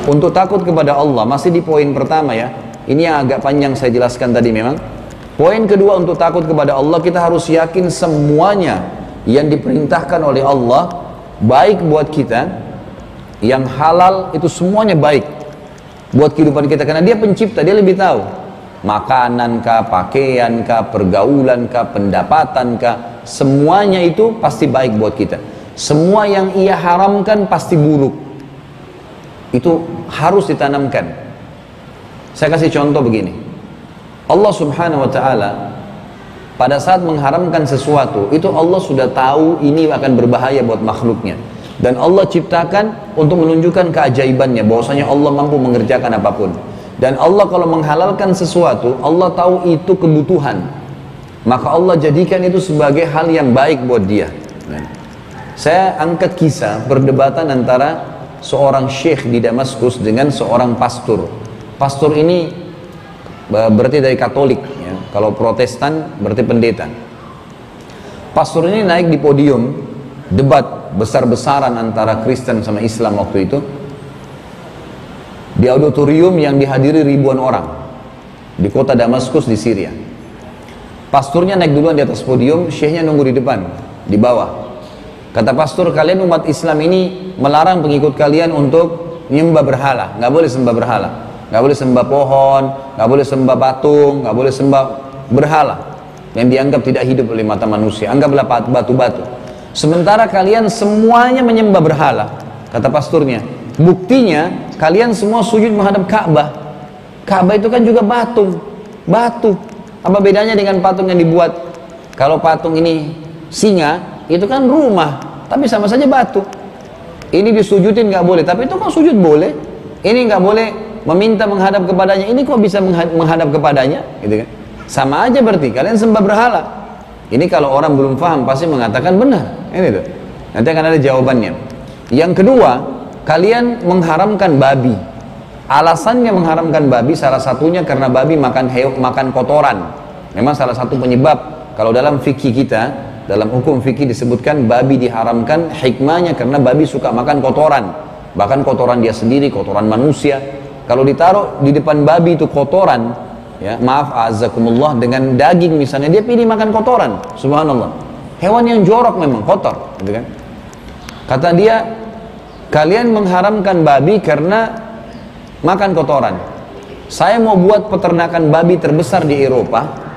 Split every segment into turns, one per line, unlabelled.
Untuk takut kepada Allah, masih di poin pertama ya. Ini yang agak panjang saya jelaskan tadi memang. Poin kedua, untuk takut kepada Allah, kita harus yakin semuanya yang diperintahkan oleh Allah baik buat kita, yang halal itu semuanya baik buat kehidupan kita, karena dia pencipta, dia lebih tahu. Makanan kah, pakaian kah, pergaulan kah, pendapatan kah, semuanya itu pasti baik buat kita. Semua yang ia haramkan pasti buruk. Itu harus ditanamkan. Saya kasih contoh begini. Allah subhanahu wa ta'ala pada saat mengharamkan sesuatu, itu Allah sudah tahu ini akan berbahaya buat makhluknya. Dan Allah ciptakan untuk menunjukkan keajaibannya, bahwasanya Allah mampu mengerjakan apapun. Dan Allah kalau menghalalkan sesuatu, Allah tahu itu kebutuhan, maka Allah jadikan itu sebagai hal yang baik buat dia. Saya angkat kisah perdebatan antara seorang syekh di Damaskus dengan seorang pastor. Pastor ini berarti dari Katolik ya. Kalau Protestan berarti pendeta. Pastor ini naik di podium debat besar-besaran antara Kristen sama Islam waktu itu, di auditorium yang dihadiri ribuan orang di kota Damaskus di Syria. Pastornya naik duluan di atas podium, syekhnya nunggu di depan, di bawah. Kata pastor, kalian umat Islam ini melarang pengikut kalian untuk menyembah berhala, nggak boleh sembah berhala, nggak boleh sembah pohon, nggak boleh sembah patung, nggak boleh sembah berhala yang dianggap tidak hidup oleh mata manusia, anggaplah batu-batu. Sementara kalian semuanya menyembah berhala. Kata pastornya, buktinya kalian semua sujud menghadap Ka'bah. Ka'bah itu kan juga batu. Apa bedanya dengan patung yang dibuat? Kalau patung ini singa, itu kan rumah, tapi sama saja batu. Ini disujudin nggak boleh, tapi itu kan sujud boleh. Ini nggak boleh meminta menghadap kepadanya, ini kok bisa menghadap kepadanya, gitu kan? Sama aja berarti kalian sembah berhala. Ini kalau orang belum paham pasti mengatakan benar. Ini tuh. Nanti akan ada jawabannya. Yang kedua, kalian mengharamkan babi. Alasannya mengharamkan babi salah satunya karena babi makan kotoran. Memang salah satu penyebab. Kalau dalam fikih kita, dalam hukum fikih disebutkan babi diharamkan, hikmahnya karena babi suka makan kotoran. Bahkan kotoran dia sendiri, kotoran manusia. Kalau ditaruh di depan babi itu kotoran, ya, maaf azakumullah, dengan daging misalnya, dia pilih makan kotoran. Subhanallah, hewan yang jorok memang kotor, gitu kan? Kata dia, kalian mengharamkan babi karena makan kotoran. Saya mau buat peternakan babi terbesar di Eropa,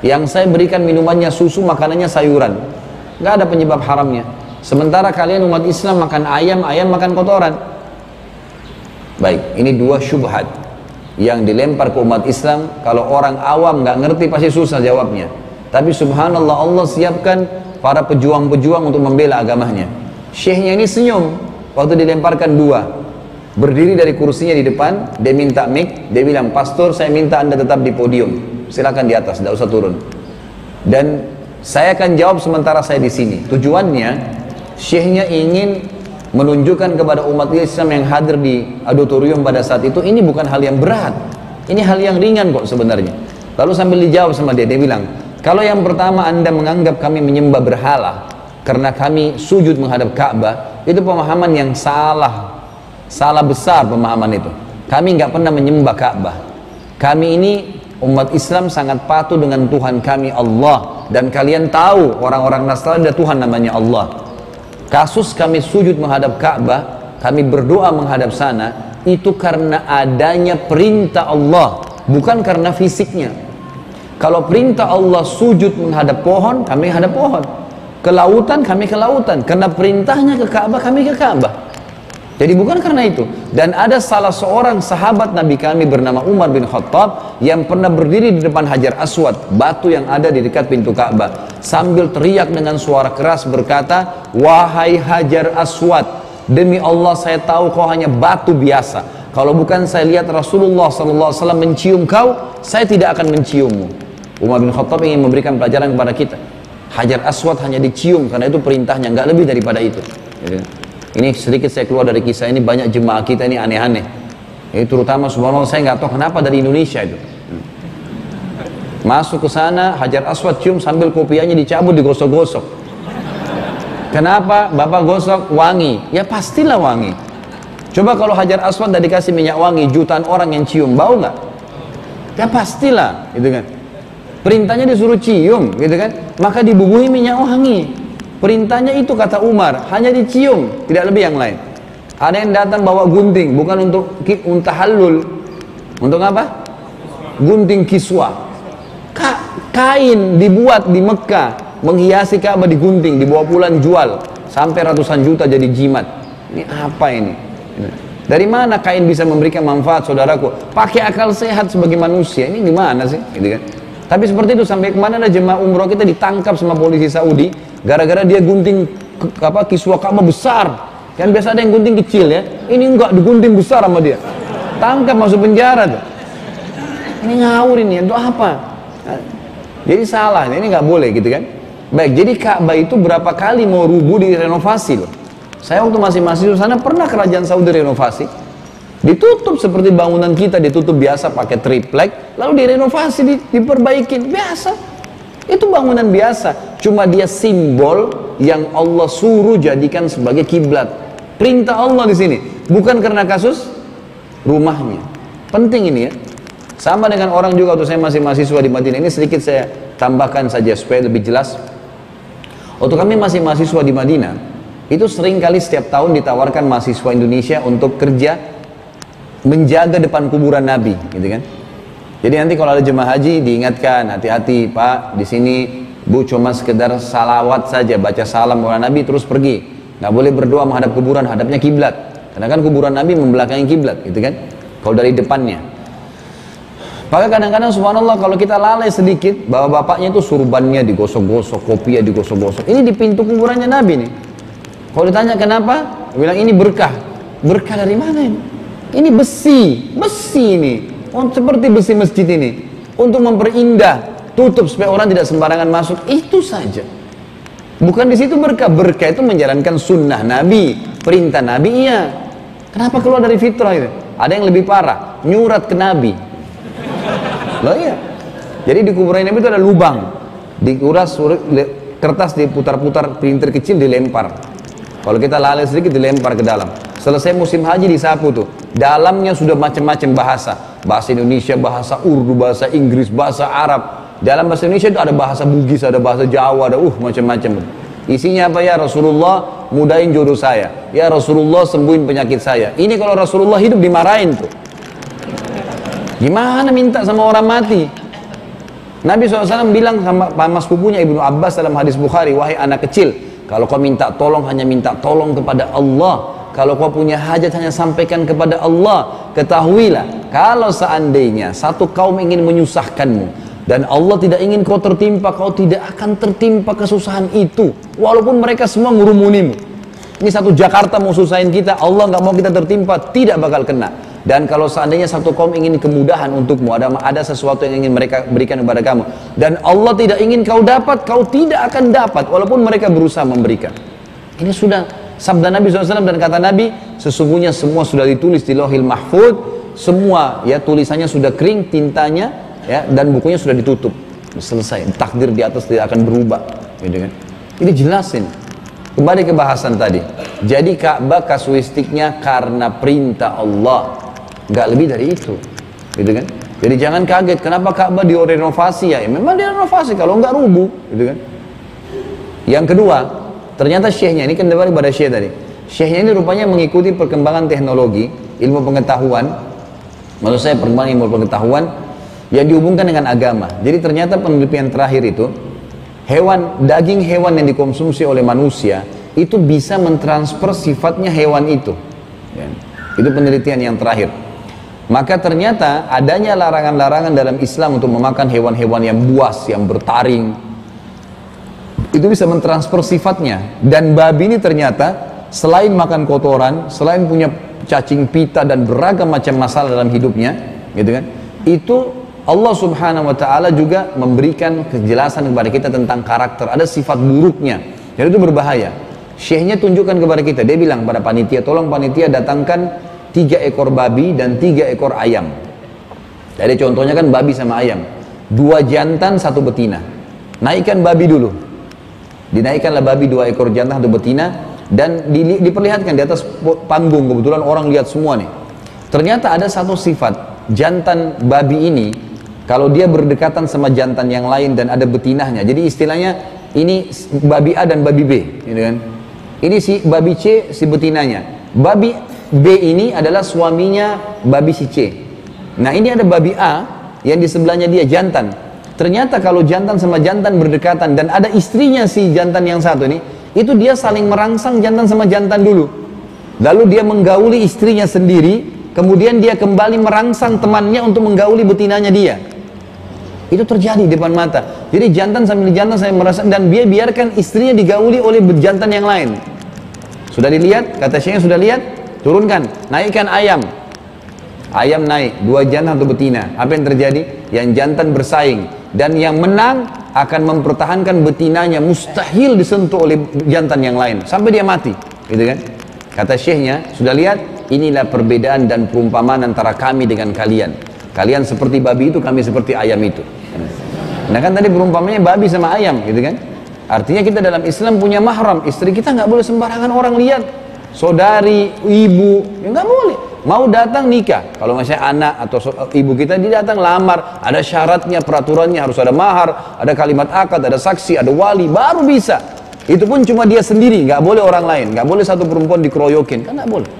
yang saya berikan minumannya susu, makanannya sayuran, nggak ada penyebab haramnya. Sementara kalian umat Islam makan ayam, ayam makan kotoran. Baik, ini dua syubhat yang dilempar ke umat Islam. Kalau orang awam nggak ngerti pasti susah jawabnya. Tapi subhanallah, Allah siapkan para pejuang-pejuang untuk membela agamanya. Syekhnya ini senyum waktu dilemparkan dua. Berdiri dari kursinya di depan, dia minta mic, dia bilang, pastor saya minta anda tetap di podium, silakan di atas, tidak usah turun. Dan saya akan jawab sementara saya di sini. Tujuannya, syekhnya ingin menunjukkan kepada umat Islam yang hadir di auditorium pada saat itu, ini bukan hal yang berat, ini hal yang ringan kok sebenarnya. Lalu sambil dijawab sama dia, dia bilang, kalau yang pertama anda menganggap kami menyembah berhala karena kami sujud menghadap Ka'bah, itu pemahaman yang salah besar pemahaman itu. Kami nggak pernah menyembah Ka'bah. Kami ini umat Islam sangat patuh dengan Tuhan kami Allah, dan kalian tahu orang-orang Nasrani ada Tuhan namanya Allah. Kasus kami sujud menghadap Ka'bah, kami berdoa menghadap sana, itu karena adanya perintah Allah, bukan karena fisiknya. Kalau perintah Allah sujud menghadap pohon, kami menghadap pohon. Ke lautan, kami ke lautan. Karena perintahnya ke Ka'bah, kami ke Ka'bah. Jadi bukan karena itu. Dan ada salah seorang sahabat Nabi kami bernama Umar bin Khattab yang pernah berdiri di depan Hajar Aswad, batu yang ada di dekat pintu Ka'bah, sambil teriak dengan suara keras berkata, wahai Hajar Aswad, demi Allah saya tahu kau hanya batu biasa. Kalau bukan saya lihat Rasulullah SAW mencium kau, saya tidak akan menciummu. Umar bin Khattab ingin memberikan pelajaran kepada kita. Hajar Aswad hanya dicium karena itu perintahnya, nggak lebih daripada itu. Ini sedikit saya keluar dari kisah ini, banyak jemaah kita ini aneh-aneh. Ini terutama subhanallah, saya nggak tahu kenapa dari Indonesia itu. Masuk ke sana, Hajar Aswad cium sambil kopiahnya dicabut, digosok-gosok. Kenapa? Bapak gosok wangi. Ya pastilah wangi. Coba kalau Hajar Aswad udah dikasih minyak wangi, jutaan orang yang cium, bau nggak? Ya pastilah, gitu kan. Perintahnya disuruh cium, gitu kan. Maka dibubuhi minyak wangi. Perintahnya itu kata Umar, hanya dicium, tidak lebih yang lain. Ada yang datang bawa gunting, bukan untuk tahallul. Untuk apa? Gunting kiswa. Kain dibuat di Mekah, menghiasi Ka'bah digunting, dibawa pulang jual, sampai ratusan juta jadi jimat. Ini apa ini? Dari mana kain bisa memberikan manfaat, saudaraku? Pakai akal sehat sebagai manusia, ini gimana sih? Gitu kan? Tapi seperti itu, sampai kemana ada jemaah umroh kita ditangkap sama polisi Saudi, gara-gara dia gunting kiswa Ka'bah besar. Kan biasa ada yang gunting kecil ya, ini enggak, digunting besar sama dia. Tangkap, masuk penjara tuh. Ini ngawur ini, untuk apa? Jadi salah, ini nggak boleh gitu kan? Baik, jadi Ka'bah itu berapa kali mau rubuh direnovasi loh. Saya waktu masih mahasiswa sana pernah kerajaan Saudi renovasi, ditutup seperti bangunan kita, ditutup biasa pakai triplek, lalu direnovasi, diperbaikin biasa. Itu bangunan biasa, cuma dia simbol yang Allah suruh jadikan sebagai kiblat. Perintah Allah di sini, bukan karena kasus rumahnya. Penting ini ya. Sama dengan orang juga waktu saya masih mahasiswa di Madinah, ini sedikit saya tambahkan saja supaya lebih jelas. Waktu kami masih mahasiswa di Madinah, itu sering kali setiap tahun ditawarkan mahasiswa Indonesia untuk kerja menjaga depan kuburan Nabi, gitu kan? Jadi nanti kalau ada jemaah haji diingatkan, hati-hati Pak, di sini Bu cuma sekedar salawat saja, baca salam kepada Nabi terus pergi. Nggak boleh berdoa menghadap kuburan, hadapnya kiblat. Karena kan kuburan Nabi membelakangi kiblat, gitu kan? Kalau dari depannya. Maka kadang-kadang subhanallah kalau kita lalai sedikit, bahwa bapaknya itu surbannya digosok-gosok, kopiah digosok-gosok. Ini di pintu kuburannya Nabi nih. Kalau ditanya kenapa, dia bilang ini berkah. Berkah dari mana ini? Ini besi ini. Oh, seperti besi masjid ini. Untuk memperindah, tutup supaya orang tidak sembarangan masuk. Itu saja. Bukan di situ berkah. Berkah itu menjalankan sunnah Nabi, perintah Nabi, iya. Kenapa keluar dari fitrah itu? Ada yang lebih parah, nyurat ke Nabi. Loh iya. Jadi di kuburan Nabi itu ada lubang, dikuras kertas diputar-putar, printer kecil dilempar. Kalau kita lalai sedikit dilempar ke dalam. Selesai musim haji disapu tuh. Dalamnya sudah macam-macam bahasa. Bahasa Indonesia, bahasa Urdu, bahasa Inggris, bahasa Arab. Dalam bahasa Indonesia itu ada bahasa Bugis, ada bahasa Jawa, ada macam-macam. Isinya apa? Ya Rasulullah mudahin jodoh saya. Ya Rasulullah sembuhin penyakit saya. Ini kalau Rasulullah hidup dimarahin tuh. Gimana minta sama orang mati? Nabi SAW bilang sama sepupunya Ibnu Abbas dalam hadis Bukhari, wahai anak kecil, kalau kau minta tolong hanya minta tolong kepada Allah. Kalau kau punya hajat hanya sampaikan kepada Allah. Ketahuilah, kalau seandainya satu kaum ingin menyusahkanmu dan Allah tidak ingin kau tertimpa, kau tidak akan tertimpa kesusahan itu. Walaupun mereka semua ngurumunimu. Ini satu Jakarta mau susahin kita, Allah nggak mau kita tertimpa, tidak bakal kena. Dan kalau seandainya satu kaum ingin kemudahan untukmu, ada sesuatu yang ingin mereka berikan kepada kamu, dan Allah tidak ingin kau dapat, kau tidak akan dapat walaupun mereka berusaha memberikan. Ini sudah sabda Nabi SAW, dan kata Nabi, sesungguhnya semua sudah ditulis di Lauhil Mahfuz, semua ya tulisannya sudah kering, tintanya ya, dan bukunya sudah ditutup, selesai. Takdir di atas tidak akan berubah, gitu kan? Ini jelasin. Kembali ke bahasan tadi. Jadi Ka'bah kasuistiknya karena perintah Allah, nggak lebih dari itu, gitu kan? Jadi jangan kaget kenapa Ka'bah direnovasi ya, memang direnovasi, kalau nggak rubuh, gitu kan? Yang kedua, ternyata syekhnya ini kan kembali pada syekh tadi. Syekhnya ini rupanya mengikuti perkembangan teknologi, ilmu pengetahuan. Maksud saya perkembangan ilmu pengetahuan yang dihubungkan dengan agama. Jadi ternyata penelitian terakhir itu, daging hewan yang dikonsumsi oleh manusia itu bisa mentransfer sifatnya hewan itu. Ya. Itu penelitian yang terakhir. Maka ternyata adanya larangan-larangan dalam Islam untuk memakan hewan-hewan yang buas, yang bertaring. Itu bisa mentransfer sifatnya. Dan babi ini ternyata selain makan kotoran, selain punya cacing pita dan beragam macam masalah dalam hidupnya, gitu kan? Itu Allah Subhanahu wa taala juga memberikan kejelasan kepada kita tentang karakter, ada sifat buruknya. Dan itu berbahaya. Syekhnya tunjukkan kepada kita, dia bilang pada panitia, tolong panitia datangkan 3 ekor babi dan 3 ekor ayam. Jadi contohnya kan babi sama ayam, 2 jantan 1 betina. Naikkan babi dulu, dinaikkanlah babi 2 ekor jantan 1 betina, dan diperlihatkan di atas panggung, kebetulan orang lihat semua nih. Ternyata ada satu sifat jantan babi ini, kalau dia berdekatan sama jantan yang lain dan ada betinahnya, jadi istilahnya ini babi A dan babi B, gitu kan? Ini si babi C, si betinanya. Babi B ini adalah suaminya babi si C. Nah ini ada babi A yang di sebelahnya dia jantan. Ternyata kalau jantan sama jantan berdekatan dan ada istrinya si jantan yang satu ini, itu dia saling merangsang jantan sama jantan dulu. Lalu dia menggauli istrinya sendiri, kemudian dia kembali merangsang temannya untuk menggauli betinanya dia. Itu terjadi di depan mata. Jadi jantan sambil jantan saya merasa, dan dia biarkan istrinya digauli oleh jantan yang lain. Sudah dilihat? Kata syekhnya sudah lihat? Turunkan, naikkan ayam. Ayam naik, 2 jantan 1 betina. Apa yang terjadi? Yang jantan bersaing, dan yang menang akan mempertahankan betinanya, mustahil disentuh oleh jantan yang lain sampai dia mati, gitu kan? Kata syekhnya, sudah lihat? Inilah perbedaan dan perumpamaan antara kami dengan kalian. Kalian seperti babi itu, kami seperti ayam itu. Nah kan tadi perumpamannya babi sama ayam, gitu kan? Artinya kita dalam Islam punya mahram, istri kita nggak boleh sembarangan orang lihat. Saudari, ibu, ya nggak boleh. Mau datang nikah, kalau misalnya anak atau ibu kita dia datang lamar, ada syaratnya, peraturannya, harus ada mahar, ada kalimat akad, ada saksi, ada wali, baru bisa. Itu pun cuma dia sendiri, nggak boleh orang lain, nggak boleh satu perempuan dikeroyokin, kan nggak boleh.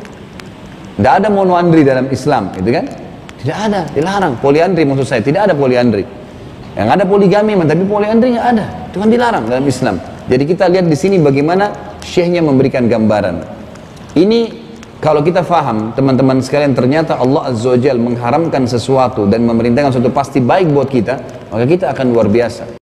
Nggak ada monoandri dalam Islam, gitu kan? Tidak ada, dilarang. Poliandri maksud saya, tidak ada poliandri. Yang ada poligami, tapi poliandri nggak ada, itu kan dilarang dalam Islam. Jadi kita lihat di sini bagaimana syekhnya memberikan gambaran. Ini kalau kita faham, teman-teman sekalian, ternyata Allah Azza wa Jalla mengharamkan sesuatu dan memerintahkan sesuatu pasti baik buat kita, maka kita akan luar biasa.